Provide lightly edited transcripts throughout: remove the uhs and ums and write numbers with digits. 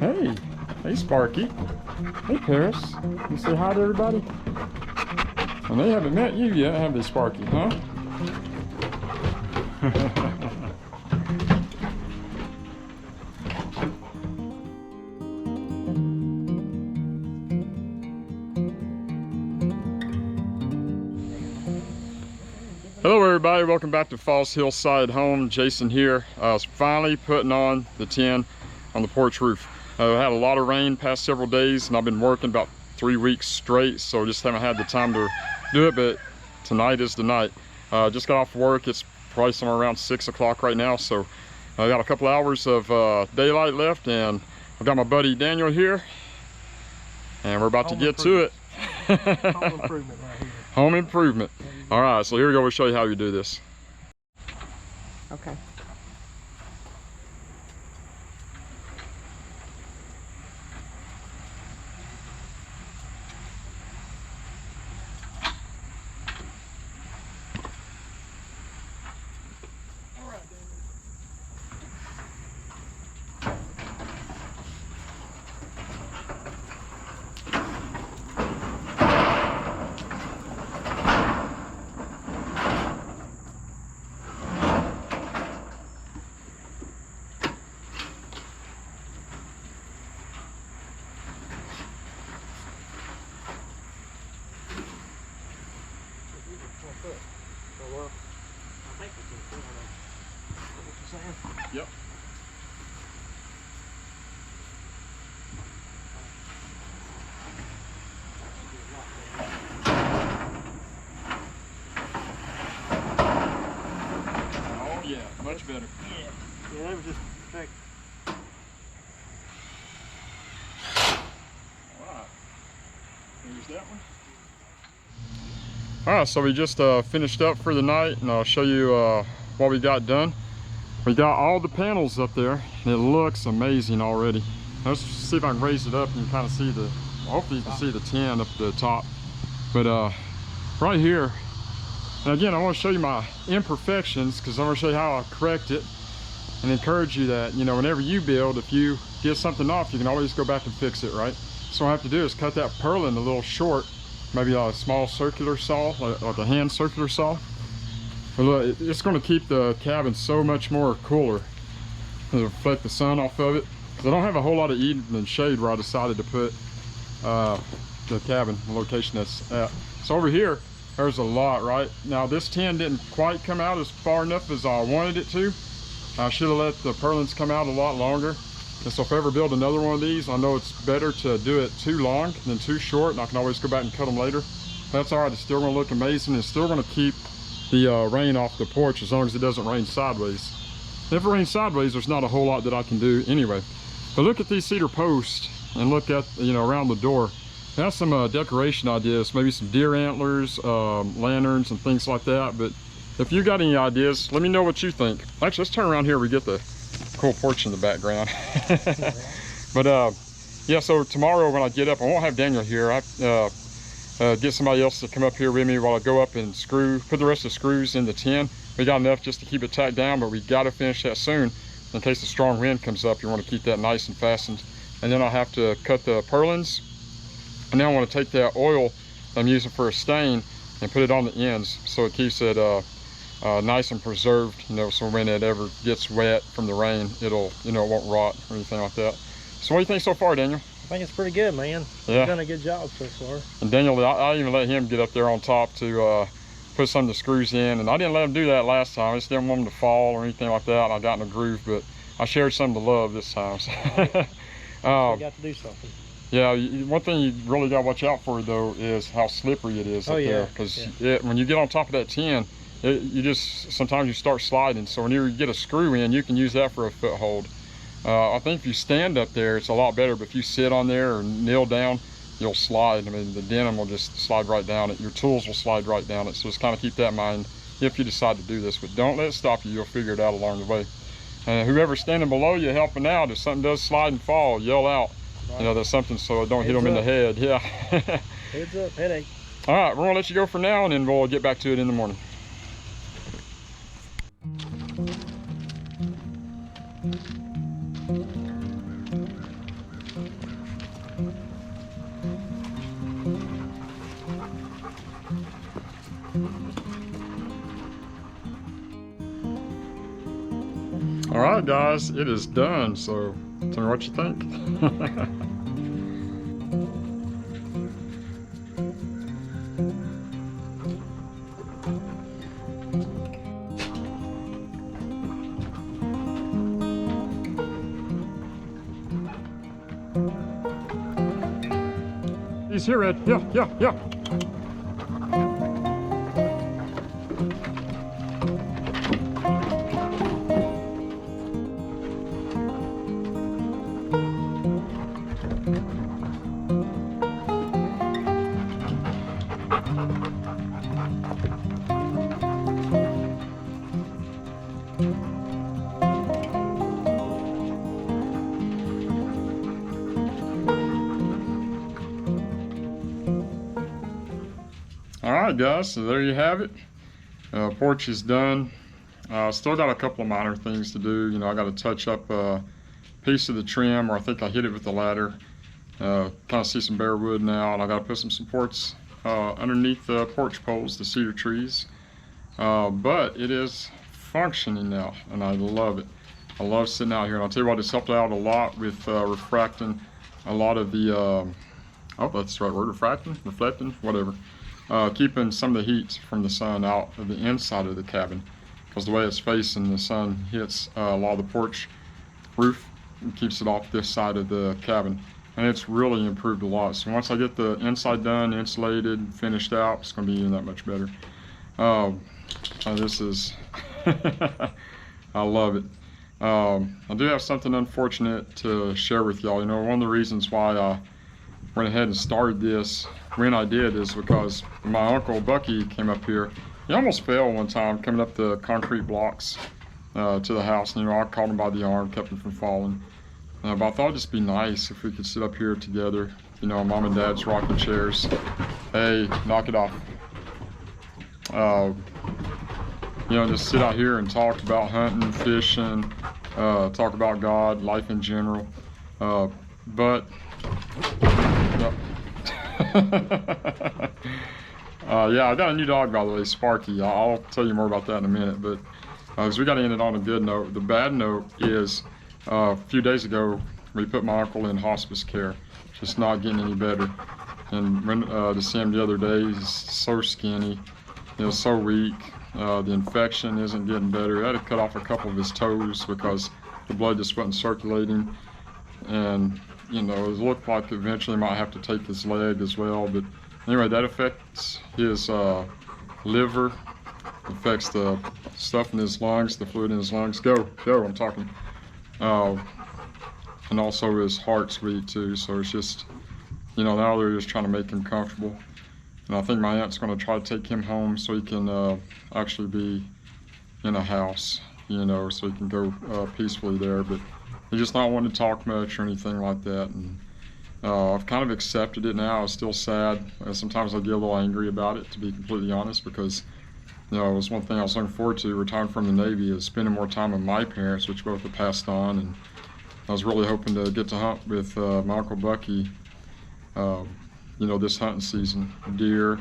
Hey. Hey, Sparky. Hey, Paris. You say hi to everybody? And they haven't met you yet, have they, Sparky, huh? Hello everybody, welcome back to Fall's Hillside Home. Jason here. I was finally putting on the tin on the porch roof. I had a lot of rain past several days and I've been working about 3 weeks straight, so just haven't had the time to do it, but tonight is the night. Just got off work. It's probably somewhere around 6 o'clock right now, so I got a couple hours of daylight left, and I've got my buddy Daniel here and we're about to get to it. Home improvement right here. Home improvement. All right, so here we go. We'll show you how you do this. Okay. Yep. Oh yeah, much better. Yeah, that was just perfect. Alright. Here's that one. Alright, so we just finished up for the night, and I'll show you what we got done. We got all the panels up there, and it looks amazing already. Let's see if I can raise it up and you can kind of see the, hopefully you can see the tin up the top. But right here, and again, I want to show you my imperfections because I'm going to show you how I correct it, and encourage you that, you know, whenever you build, if you get something off, you can always go back and fix it, right? So what I have to do is cut that purlin a little short, maybe a small circular saw, like a hand circular saw. But look, it's going to keep the cabin so much more cooler. It'll reflect the sun off of it. Because I don't have a whole lot of evening shade where I decided to put the cabin, the location that's at. So over here, there's a lot, right? Now this tin didn't quite come out as far enough as I wanted it to. I should have let the purlins come out a lot longer. And so if I ever build another one of these, I know it's better to do it too long than too short, and I can always go back and cut them later. That's all right, it's still going to look amazing. It's still going to keep the rain off the porch as long as it doesn't rain sideways. If it rains sideways, there's not a whole lot that I can do anyway. But look at these cedar posts and look at, you know, around the door. That's some decoration ideas, maybe some deer antlers, lanterns and things like that. But if you got any ideas, let me know what you think. Actually, let's turn around here. We get the cool porch in the background. But yeah, so tomorrow when I get up, I won't have Daniel here. Get somebody else to come up here with me while I go up and put the rest of the screws in the tin. We got enough just to keep it tacked down, but we got to finish that soon in case a strong wind comes up. You want to keep that nice and fastened. And then I'll have to cut the purlins, and then I want to take that oil I'm using for a stain and put it on the ends so it keeps it nice and preserved, you know, so when it ever gets wet from the rain, it'll, you know, it won't rot or anything like that. So what do you think so far, Daniel? I think it's pretty good, man. Yeah. You've done a good job so far. And Daniel, I even let him get up there on top to put some of the screws in, and I didn't let him do that last time. I just didn't want him to fall or anything like that, and I got in a groove, but I shared some of the love this time. So. You got to do something. Yeah, one thing you really got to watch out for though is how slippery it is up there, because when you get on top of that tin, sometimes you start sliding. So when you get a screw in, you can use that for a foothold. I think if you stand up there, it's a lot better, but if you sit on there or kneel down, you'll slide. I mean, the denim will just slide right down it. Your tools will slide right down it. So just kind of keep that in mind if you decide to do this, but don't let it stop you. You'll figure it out along the way. And whoever's standing below you helping out, if something does slide and fall, yell out. Right. You know, there's something so it don't hit them in the head. Yeah. Heads up, headache. All right, we're gonna let you go for now, and then we'll get back to it in the morning. right, guys, it is done. So tell me what you think. He's here, Ed. Yeah. Alright guys, so there you have it. Porch is done. Still got a couple of minor things to do. You know, I got to touch up a piece of the trim, or I think I hit it with the ladder. Kind of see some bare wood now, and I got to put some supports underneath the porch poles, the cedar trees. But it is functioning now, and I love it. I love sitting out here, and I'll tell you what, it's helped out a lot with refracting a lot of the, oh, that's the right word, reflecting, whatever. Keeping some of the heat from the sun out of the inside of the cabin, because the way it's facing, the sun hits a lot of the porch roof and keeps it off this side of the cabin, and it's really improved a lot. So once I get the inside done, insulated, finished out, it's going to be even that much better. This is I love it. I do have something unfortunate to share with y'all. You know, one of the reasons why I went ahead and started this when I did is because my Uncle Bucky came up here. He almost fell one time coming up the concrete blocks to the house. And, you know, I caught him by the arm, kept him from falling. But I thought it'd just be nice if we could sit up here together. You know, Mom and Dad's rocking chairs. Hey, knock it off. You know, just sit out here and talk about hunting, fishing, talk about God, life in general. Yeah, I got a new dog, by the way, Sparky. I'll tell you more about that in a minute, but as we got to end it on a good note. The bad note is a few days ago we put my uncle in hospice care, just not getting any better. And when to see him the other day, he's so skinny, you know, so weak. The infection isn't getting better. I had to cut off a couple of his toes because the blood just wasn't circulating, and you know, it looked like eventually might have to take his leg as well. But anyway, that affects his liver, affects the stuff in his lungs, the fluid in his lungs. Go, I'm talking. And also his heart's weak too. So it's just, you know, now they're just trying to make him comfortable. And I think my aunt's going to try to take him home so he can actually be in a house, you know, so he can go peacefully there. But he just not wanting to talk much or anything like that. And I've kind of accepted it now. It's still sad. Sometimes I get a little angry about it, to be completely honest, because, you know, it was one thing I was looking forward to retiring from the Navy, is spending more time with my parents, which both have passed on. And I was really hoping to get to hunt with my Uncle Bucky, you know, this hunting season. Deer,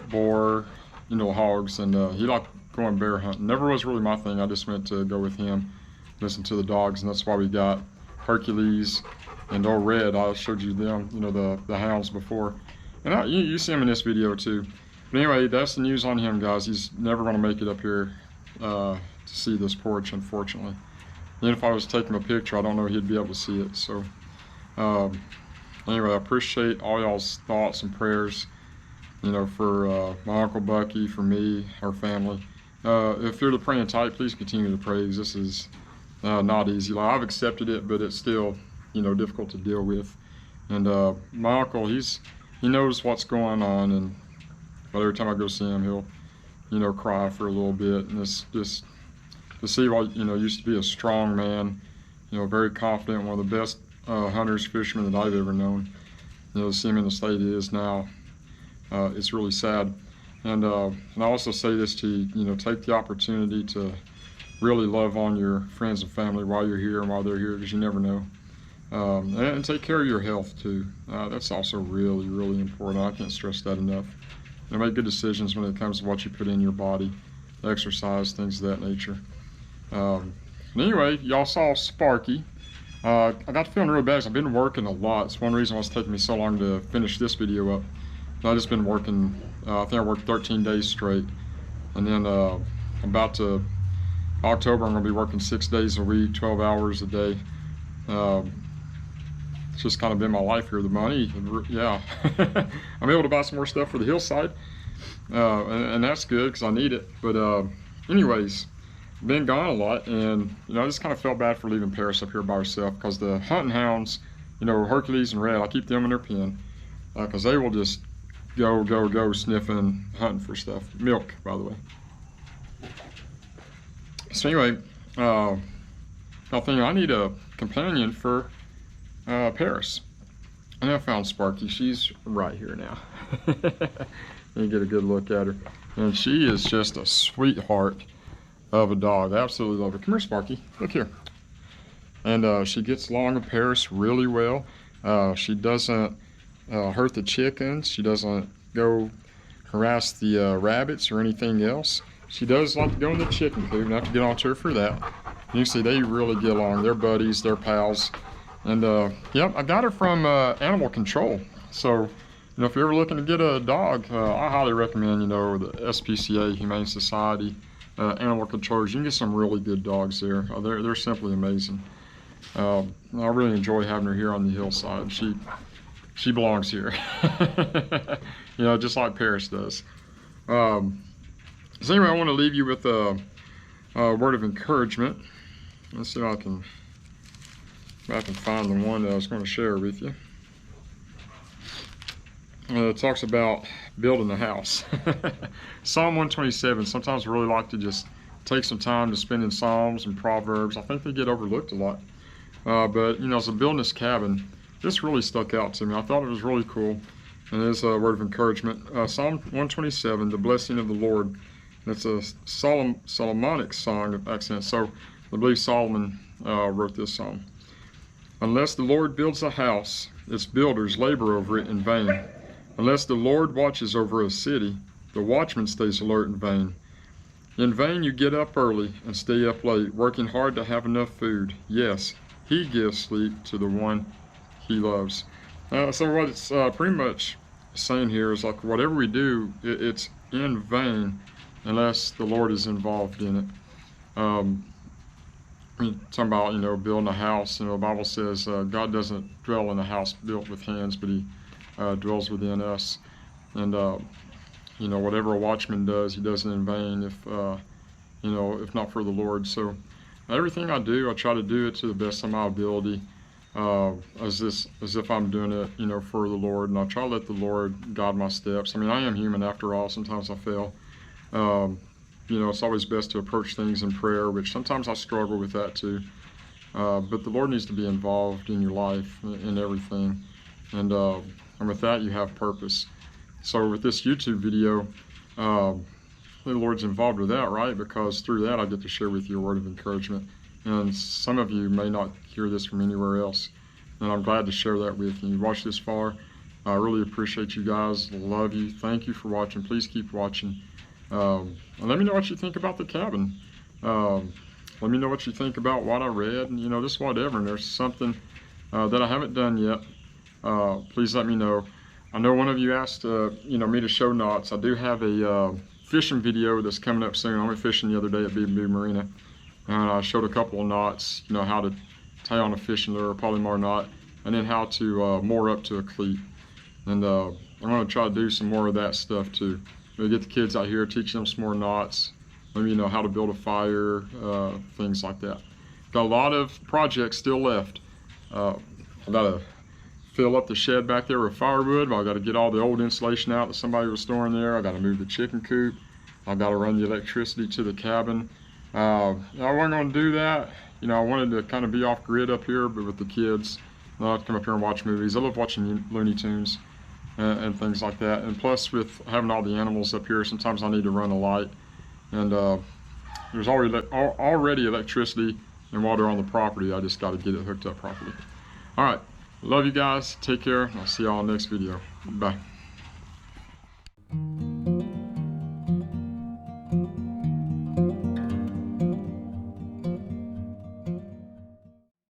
boar, you know, hogs, and he liked going bear hunting. Never was really my thing. I just went to go with him, listen to the dogs, and that's why we got Hercules and old Red. I showed you them, you know, the hounds before. And you see him in this video too. But anyway, that's the news on him, guys. He's never going to make it up here to see this porch, unfortunately. Even if I was taking a picture, I don't know he'd be able to see it. So anyway, I appreciate all y'all's thoughts and prayers, you know, for my Uncle Bucky, for me, our family. If you're the praying type, please continue to pray, because this is not easy. Like, I've accepted it, but it's still, you know, difficult to deal with. And my uncle, he knows what's going on, and but every time I go see him, he'll, you know, cry for a little bit. And it's just to see what, you know, used to be a strong man, you know, very confident, one of the best hunters, fishermen that I've ever known. You know, to see him in the state he is now, it's really sad. And I also say this to you, you know, take the opportunity to really love on your friends and family while you're here and while they're here, because you never know. And take care of your health too. That's also really, really important. I can't stress that enough. You know, make good decisions when it comes to what you put in your body, exercise, things of that nature. Anyway, y'all saw Sparky. I got to feeling real bad because I've been working a lot. It's one reason why it's taking me so long to finish this video up. I've just been working, I think I worked 13 days straight. And then about to October, I'm going to be working 6 days a week, 12 hours a day. It's just kind of been my life here. The money, yeah. I'm able to buy some more stuff for the Hillside. And that's good because I need it. But anyways, been gone a lot, and I just kind of felt bad for leaving Paris up here by herself because the hunting hounds, Hercules and Red, I keep them in their pen because they will just go sniffing, hunting for stuff. Milk, by the way. So anyway, I think I need a companion for Paris, and I found Sparky. She's right here now. You get a good look at her, and she is just a sweetheart of a dog. I absolutely love her. Come here, Sparky. Look here. And she gets along with Paris really well. She doesn't hurt the chickens. She doesn't go harass the rabbits or anything else. She does like to go in the chicken coop, and I have to get on to her for that. You can see they really get along. They're buddies. They're pals. And yep, I got her from animal control. So if you're ever looking to get a dog, I highly recommend the SPCA, Humane Society. Animal controllers. You can get some really good dogs there. They're simply amazing. I really enjoy having her here on the Hillside. She belongs here. Just like Paris does. So anyway, I want to leave you with a word of encouragement. Let's see if I can find the one that I was going to share with you. It talks about building a house. Psalm 127. Sometimes I really like to just take some time to spend in Psalms and Proverbs. I think they get overlooked a lot. But as I'm building this cabin, this really stuck out to me. I thought it was really cool. And it is a word of encouragement. Psalm 127, the blessing of the Lord. It's a Solomonic song of accent. So I believe Solomon wrote this song. Unless the Lord builds a house, its builders labor over it in vain. Unless the Lord watches over a city, the watchman stays alert in vain. In vain you get up early and stay up late, working hard to have enough food. Yes, he gives sleep to the one he loves. So what it's pretty much saying here is like whatever we do, it's in vain unless the Lord is involved in it. Talking about building a house. The Bible says God doesn't dwell in a house built with hands, but he dwells within us. And whatever a watchman does, he does it in vain if not for the Lord. So everything I do, I try to do it to the best of my ability, as if I'm doing it for the Lord, and I try to let the Lord guide my steps. I am human after all. Sometimes I fail. It's always best to approach things in prayer, which sometimes I struggle with that too. But the Lord needs to be involved in your life, in everything. And with that, you have purpose. So with this YouTube video, the Lord's involved with that, right? Because through that, I get to share with you a word of encouragement. And some of you may not hear this from anywhere else. And I'm glad to share that with you. You watched this far. I really appreciate you guys. Love you. Thank you for watching. Please keep watching. And let me know what you think about the cabin. Let me know what you think about what I read, and just whatever. And there's something that I haven't done yet. Please let me know. I know one of you asked me to show knots. I do have a fishing video that's coming up soon. I went fishing the other day at B&B Marina, and I showed a couple of knots, how to tie on a fishing lure, Polymar knot, and then how to moor up to a cleat. And I'm going to try to do some more of that stuff too. Get the kids out here, teach them some more knots, maybe how to build a fire, things like that. Got a lot of projects still left. I got to fill up the shed back there with firewood. I got to get all the old insulation out that somebody was storing there. I got to move the chicken coop. I got to run the electricity to the cabin. I wasn't going to do that. I wanted to kind of be off grid up here, but with the kids, I like to come up here and watch movies. I love watching Looney Tunes and things like that. And plus, with having all the animals up here, sometimes I need to run a light. And there's already electricity and water on the property. I just got to get it hooked up properly. All right. Love you guys. Take care. I'll see y'all next video. Bye.